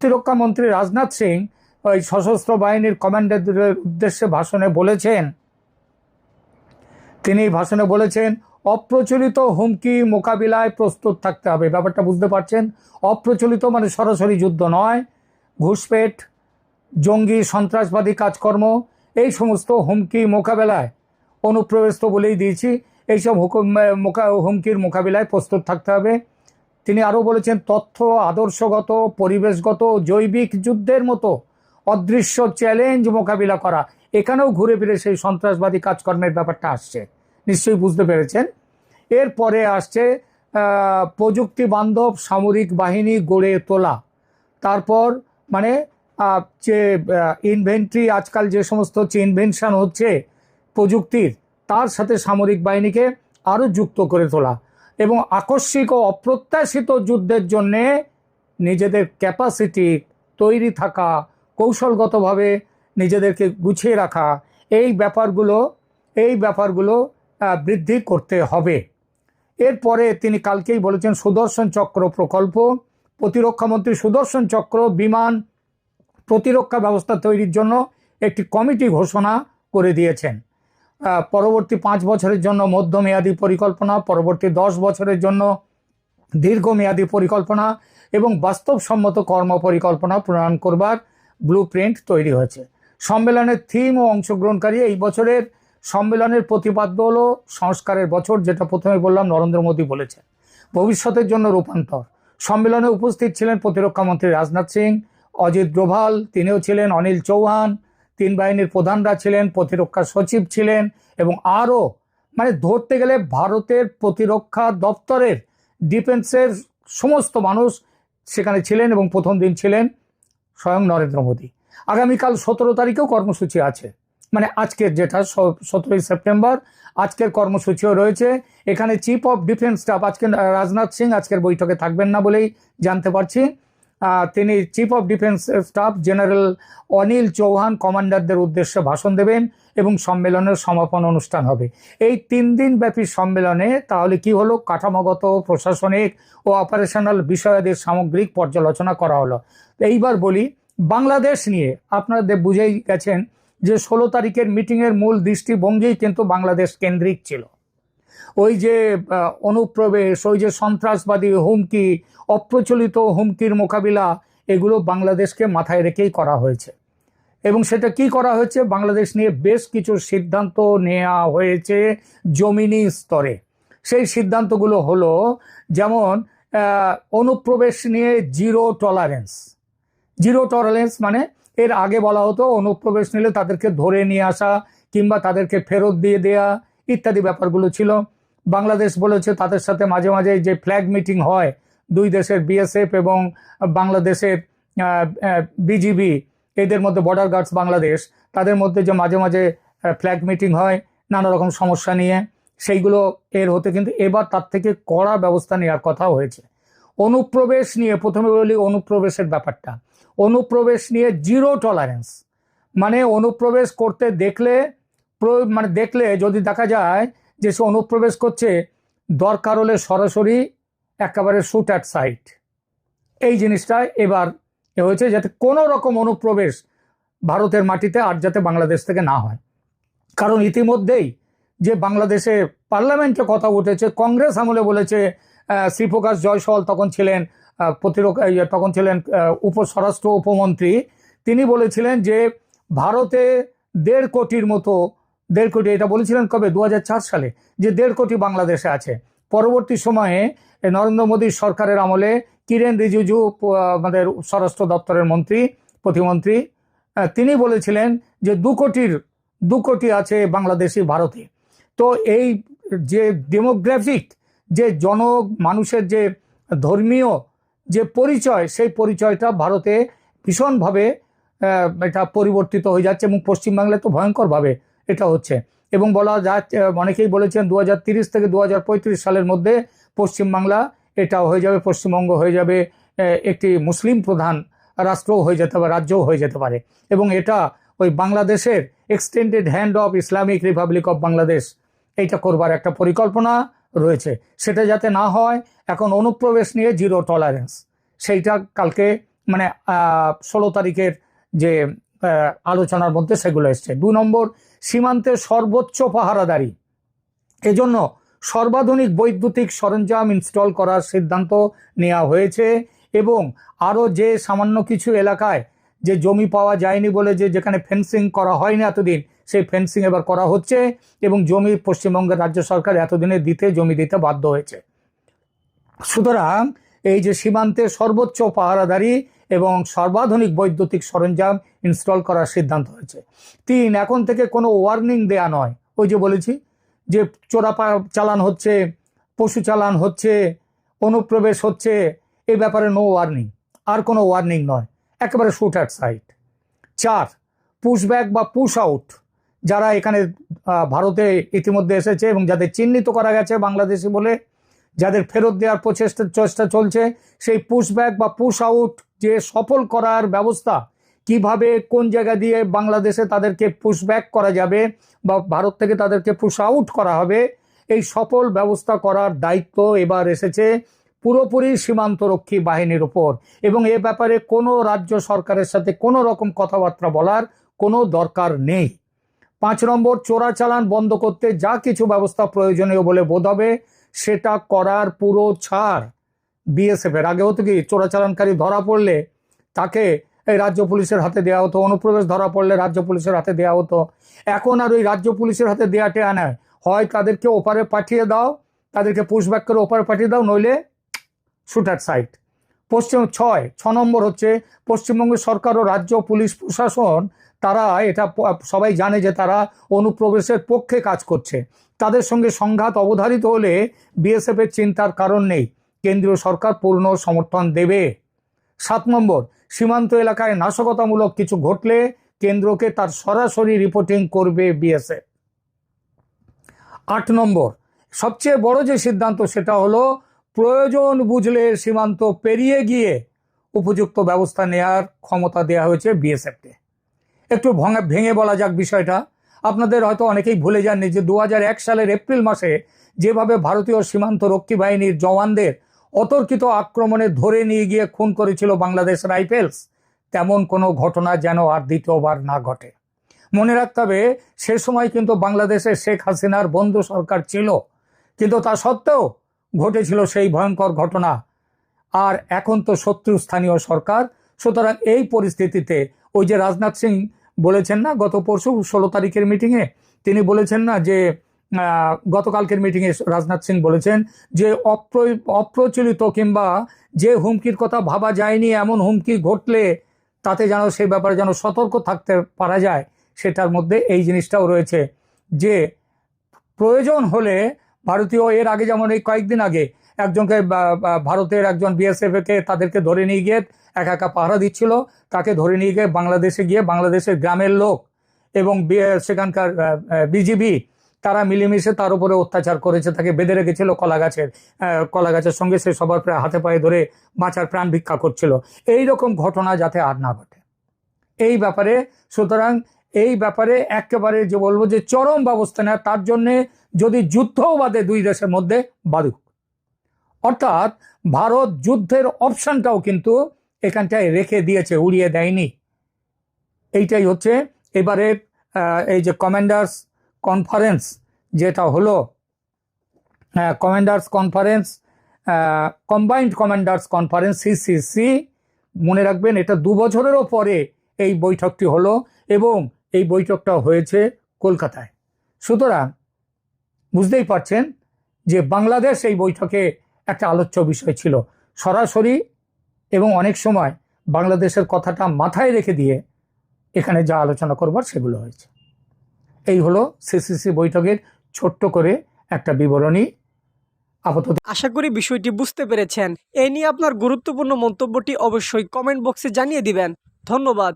প্রতিরক্ষা মন্ত্রী রাজনাথ সিং ওই সশস্ত্র বাহিনীর কমান্ডারদের উদ্দেশ্যে তিনি ভাষণে বলেছেন অপ্রচলিত হুমকি মোকাবিলায় প্রস্তুত থাকতে হবে। ব্যাপারটা বুঝতে পারছেন? অপ্রচলিত মানে সরাসরি যুদ্ধ নয়, ঘুষপেট, জঙ্গি সন্ত্রাসবাদী কাজকর্ম, এই সমস্ত হুমকি মোকাবেলায়, অনুপ্রবেশ তো বলেই দিয়েছি, এইসব হুমকির মোকাবিলায় প্রস্তুত থাকতে হবে। তিনি আরও বলেছেন তথ্য, আদর্শগত, পরিবেশগত, জৈবিক যুদ্ধের মতো অদৃশ্য চ্যালেঞ্জ মোকাবিলা করা। এখানেও ঘুরে ফিরে সেই সন্ত্রাসবাদী কাজকর্মের ব্যাপারটা আসছে, নিশ্চয়ই বুঝতে পেরেছেন। এরপরে আসছে প্রযুক্তি বান্ধব সামরিক বাহিনী গড়ে তোলা। তারপর মানে যে ইনভেন্টরি, আজকাল যে সমস্ত হচ্ছে ইনভেনশন হচ্ছে প্রযুক্তির, তার সাথে সামরিক বাহিনীকে আরও যুক্ত করে তোলা এবং আকস্মিক ও অপ্রত্যাশিত যুদ্ধের জন্যে নিজেদের ক্যাপাসিটি তৈরি থাকা, কৌশলগতভাবে নিজেদেরকে গুছিয়ে রাখা, এই ব্যাপারগুলো বৃদ্ধি করতে হবে। এরপরে তিনি কালকেই বলেছেন সুদর্শন চক্র প্রকল্প, প্রতিরক্ষামন্ত্রী সুদর্শন চক্র বিমান প্রতিরক্ষা ব্যবস্থা তৈরির জন্য একটি কমিটি ঘোষণা করে দিয়েছেন। পরবর্তী 5 বছরের জন্য মধ্যমেয়াদী পরিকল্পনা, পরবর্তী 10 বছরের জন্য দীর্ঘমেয়াদী পরিকল্পনা এবং বাস্তবসম্মত কর্ম পরিকল্পনা প্রণয়ন করবার ব্লুপ্রিন্ট তৈরি হয়েছে। সম্মেলনের থিম ও অংশগ্রহণকারী, এই বছরের সম্মেলনের প্রতিপাদ্য হলো সংস্কারের বছর, যেটা প্রথমে বললাম নরেন্দ্র মোদী বলেছেন, ভবিষ্যতের জন্য রূপান্তর। সম্মেলনে উপস্থিত ছিলেন প্রতিরক্ষামন্ত্রী রাজনাথ সিং, অজিত ডোভাল তিনিও ছিলেন, অনিল চৌহান, 3 বাহিনীর প্রধানরা ছিলেন, প্রতিরক্ষা সচিব ছিলেন এবং আরও মানে ধরতে গেলে ভারতের প্রতিরক্ষা দপ্তরের, ডিফেন্সের সমস্ত মানুষ সেখানে ছিলেন এবং প্রথম দিন ছিলেন স্বয়ং নরেন্দ্র মোদী। আগামীকাল 17 তারিখেও কর্মসূচি আছে, মানে আজকের যেটা 17ই সেপ্টেম্বর, আজকের কর্মসূচিও রয়েছে। এখানে চিফ অফ ডিফেন্স স্টাফ, আজকে রাজনাথ সিং আজকের বৈঠকে থাকবেন না বলেই জানতে পারছি, তিনি chief of defence staff general Anil Chauhan কমান্ডারদের উদ্দেশ্যে ভাষণ দেবেন এবং সম্মেলনের সমাপন অনুষ্ঠান হবে। এই 3 দিন ব্যাপী সম্মেলনে তাহলে কি হলো, কাঠামোগত, প্রশাসনিক ও অপারেশনাল বিষয়াদির সামগ্রিক পর্যালোচনা করা হলো। এইবার বলি বাংলাদেশ নিয়ে, আপনারা বুঝেই গেছেন যে 16 তারিখের মিটিংয়ের মূল দৃষ্টিভঙ্গি কিন্তু বাংলাদেশ কেন্দ্রিক ছিল। ওই যে অনুপ্রবেশ, ওই যে সন্ত্রাসবাদী হুমকি, অপ্রচলিত হুমকির মোকাবিলা, এগুলো বাংলাদেশকে মাথায় রেখেই করা হয়েছে। এবং সেটা কি করা হয়েছে, বাংলাদেশ নিয়ে বেশ কিছু সিদ্ধান্ত নেওয়া হয়েছে জমিনি স্তরে। সেই সিদ্ধান্তগুলো হলো, যেমন অনুপ্রবেশ নিয়ে জিরো টলারেন্স, মানে এর আগে বলা হতো অনুপ্রবেশ নিলে তাদেরকে ধরে নিয়ে আসা কিংবা তাদেরকে ফেরত দিয়ে দেয়া ইত্যাদি ব্যাপারগুলো ছিল। বাংলাদেশ বলেছে তাদের সাথে মাঝে মাঝে যে ফ্ল্যাগ মিটিং হয়, 2 দেশের বিএসএফ এবং বাংলাদেশের বিজিবি, এদের মধ্যে বর্ডার গার্ডস বাংলাদেশ, তাদের মধ্যে যে মাঝে মাঝে ফ্ল্যাগ মিটিং হয় নানা রকম সমস্যা নিয়ে, সেইগুলো এর হতে কিন্তু এবার তার থেকে কড়া ব্যবস্থা নেওয়ার কথা হয়েছে। অনুপ্রবেশ নিয়ে প্রথমে বলি অনুপ্রবেশের ব্যাপারটা। অনুপ্রবেশ নিয়ে জিরো টলারেন্স, মানে অনুপ্রবেশ করতে দেখলে যদি দেখা যায় যে সে অনুপ্রবেশ করছে, দরকার হলে সরাসরি একেবারে শুট অ্যাট সাইট। এই জিনিসটা এবার হয়েছে, যাতে কোনো রকম অনুপ্রবেশ ভারতের মাটিতে আর যাতে বাংলাদেশ থেকে না হয়। কারণ ইতিমধ্যেই যে বাংলাদেশে পার্লামেন্টে কথা উঠেছে, কংগ্রেস আমলে বলেছে, শ্রীপ্রকাশ জয়সওয়াল তখন ছিলেন স্বরাষ্ট্র উপমন্ত্রী, তিনি বলেছিলেন যে ভারতে 1.5 কোটির মতো, 1.5 কোটি, এটা বলেছিলেন কবে, 2004 সালে, যে 1.5 কোটি বাংলাদেশে আছে। পরবর্তী সময়ে নরেন্দ্র মোদীর সরকারের আমলে কিরেন রিজিজু, আমাদের স্বরাষ্ট্র দপ্তরের প্রতিমন্ত্রী, তিনি বলেছিলেন যে 2 কোটি আছে বাংলাদেশি ভারতে। তো এই যে ডেমোগ্রাফিক, যে মানুষের যে ধর্মীয় যে পরিচয়, সেই পরিচয়টা ভারতে ভীষণভাবে এটা পরিবর্তিত হয়ে যাচ্ছে এবং পশ্চিমবাংলায় তো ভয়ঙ্করভাবে এটা হচ্ছে। এবং বলা যাচ্ছে, অনেকেই বলেছেন 2030 থেকে 2035 সালের মধ্যে পশ্চিমবাংলা এটা হয়ে যাবে, পশ্চিমবঙ্গ হয়ে যাবে একটি মুসলিম প্রধান রাষ্ট্রও হয়ে যেতে পারে, রাজ্যও হয়ে যেতে পারে। এবং এটা ওই বাংলাদেশের extended hand of Islamic Republic of Bangladesh, এইটা করবার একটা পরিকল্পনা রয়েছে। সেটা যাতে না হয়, এখন অনুপ্রবেশ নিয়ে জিরো টলারেন্স, সেইটা কালকে মানে 16 তারিখের যে আলোচনার মধ্যে সেগুলো এসছে। 2 নম্বর, সীমান্তে সর্বোচ্চ পাহারাদারি, এজন্য সর্বাধুনিক বৈদ্যুতিক সরঞ্জাম ইনস্টল করার সিদ্ধান্ত নেওয়া হয়েছে এবং আরও যে সামান্য কিছু এলাকায় যে জমি পাওয়া যায়নি বলে যেখানে ফেন্সিং করা হয়নি এতদিন, সেই ফেন্সিং এবার করা হচ্ছে এবং জমি পশ্চিমবঙ্গের রাজ্য সরকার এতদিনে জমি দিতে বাধ্য হয়েছে। সুতরাং এই যে সীমান্তে সর্বোচ্চ পাহারাদারি এবং সর্বাধুনিক বৈদ্যুতিক সরঞ্জাম ইনস্টল করার সিদ্ধান্ত হয়েছে। 3, এখন থেকে কোনো ওয়ার্নিং দেয়া নয়। ওই যে বলেছি যে চোরা চালান হচ্ছে, পশু চালান হচ্ছে, অনুপ্রবেশ হচ্ছে, এই ব্যাপারে নো ওয়ার্নিং, আর কোনো ওয়ার্নিং নয়, একেবারে শুট অ্যাট সাইট। 4, পুশব্যাক বা পুশ আউট, যারা এখানে ভারতে ইতিমধ্যে এসেছে এবং যাদের চিহ্নিত করা গেছে বাংলাদেশি বলে, যাদের ফেরত দেওয়ার চেষ্টা চলছে, সেই পুশব্যাক বা পুশ আউট যে সফল করার ব্যবস্থা, কিভাবে কোন জায়গা দিয়ে বাংলাদেশে তাদেরকে পুশব্যাক করা যাবে বা ভারত থেকে তাদেরকে পুশ আউট করা হবে, এই সফল ব্যবস্থা করার দায়িত্ব এবার এসেছে পুরোপুরি সীমান্তরক্ষী বাহিনীর উপর এবং এ ব্যাপারে কোনো রাজ্য সরকারের সাথে কোনো রকম কথাবার্তা বলার কোনো দরকার নেই। 5 নম্বর, চোরাচালান বন্ধ করতে যা কিছু ব্যবস্থা প্রয়োজনীয় বলে বোধ হবে সেটা করার পুরো ছাড় বিএসএফ এর। আগে হতো কি, চোরাচালানকারী ধরা পড়লে তাকে এই রাজ্য পুলিশের হাতে দেওয়া হতো, অনুপ্রবেশ ধরা পড়লে রাজ্য পুলিশের হাতে দেওয়া হতো। এখন আর ওই রাজ্য পুলিশের হাতে দেওয়াটে আনায়, হয় তাদেরকে ওপারে পাঠিয়ে দাও, তাদেরকে পুশব্যাক করে ওপারে পাঠিয়ে দাও, নইলে শুট অ্যাট সাইট। 6 নম্বর হচ্ছে, পশ্চিমবঙ্গ সরকার ও রাজ্য পুলিশ প্রশাসন তারা এটা সবাই জানে যে তারা অনুপ্রবেশের পক্ষে কাজ করছে। তাদের সঙ্গে সংঘাত অবধারিত হলে বিএসএফ এর চিন্তার কারণ নেই, কেন্দ্রীয় সরকার পূর্ণ সমর্থন দেবে। 7 নম্বর, সীমান্ত এলাকায় নাশকতামূলক কিছু ঘটলে কেন্দ্রকে তার সরাসরি রিপোর্টিং করবে বিএসএফ। 8 নম্বর, সবচেয়ে বড় যে সিদ্ধান্ত সেটা হলো প্রয়োজন বুঝলে সীমান্ত পেরিয়ে গিয়ে উপযুক্ত ব্যবস্থা নেওয়ার ক্ষমতা দেওয়া হয়েছে বিএসএফকে। একটু ভেঙে বলা যাক বিষয়টা। আপনাদের হয়তো অনেকেই ভুলে যাননি যে 2001 সালের এপ্রিল মাসে যেভাবে ভারতীয় সীমান্ত রক্ষী বাহিনীর জওয়ানদের অতর্কিত আক্রমণে ধরে নিয়ে গিয়ে খুন করেছিল বাংলাদেশ রাইফেলস, তেমন কোনো ঘটনা যেন আর দ্বিতীয়বার না ঘটে। মনে রাখতে হবে, সে সময় কিন্তু বাংলাদেশে শেখ হাসিনার বন্ধু সরকার ছিল, কিন্তু তা সত্ত্বেও ঘটেছিল সেই ভয়ঙ্কর ঘটনা। আর এখন তো শত্রু স্থানীয় সরকার। সুতরাং এই পরিস্থিতিতে ওই যে রাজনাথ সিং বলেছেন না গত পরশু 16 তারিখের মিটিংয়ে, তিনি বলেছেন না যে গতকালকের মিটিংয়ে রাজনাথ সিং বলেছেন যে অপ্রচলিত কিংবা যে হুমকির কথা ভাবা যায়নি এমন হুমকি ঘটলে তাতে যেন সেই ব্যাপারে যেন সতর্ক থাকতে পারা যায়, সেটার মধ্যে এই জিনিসটাও রয়েছে যে প্রয়োজন হলে ভারতীয়, এর আগে যেমন এই কয়েকদিন আগে একজনকে ভারতের একজন বিএসএফকে তাদেরকে ধরে নিয়ে গিয়ে একা পাহারা দিচ্ছিল, তাকে ধরে নিয়ে গিয়ে বাংলাদেশে গিয়ে বাংলাদেশের গ্রামের লোক এবং সেখানকার বিজিবি তারা মিলেমিশে তার উপরে অত্যাচার করেছে, তাকে বেঁধে রেখেছিল কলা গাছের সঙ্গে, সে সবার প্রায় হাতে পায়ে ধরে বাঁচার প্রাণ ভিক্ষা করছিল। এই রকম ঘটনা যাতে আর না ঘটে এই ব্যাপারে, সুতরাং এই ব্যাপারে একেবারে যে বলবো যে চরম ব্যবস্থা নেয়, তার জন্যে যদি যুদ্ধও বাদে দুই দেশের মধ্যে বাদুক, অর্থাৎ ভারত যুদ্ধের অপশনটাও কিন্তু এখানটায় রেখে দিয়েছে, উড়িয়ে দেয়নি। এইটাই হচ্ছে এবারে এই যে কমান্ডার্স কনফারেন্স যেটা হলো, commanders conference, combined commanders conference CCC, মনে রাখবেন এটা 2 বছরেরও পরে এই বৈঠকটি হলো এবং এই বৈঠকটা হয়েছে কলকাতায়। সুতরাং বুঝতেই পারছেন যে বাংলাদেশ এই বৈঠকে একটা আলোচ্য বিষয় ছিল সরাসরি, এবং অনেক সময় বাংলাদেশের কথাটা মাথায় রেখে দিয়ে এখানে যা আলোচনা করবার সেগুলো হয়েছে। এই হলো সিসিসি বৈঠকের ছোট্ট করে একটা বিবরণী। আপাতত আশা করি বিষয়টি বুঝতে পেরেছেন। এই নিয়ে আপনার গুরুত্বপূর্ণ মন্তব্যটি অবশ্যই কমেন্ট বক্সে জানিয়ে দিবেন। ধন্যবাদ।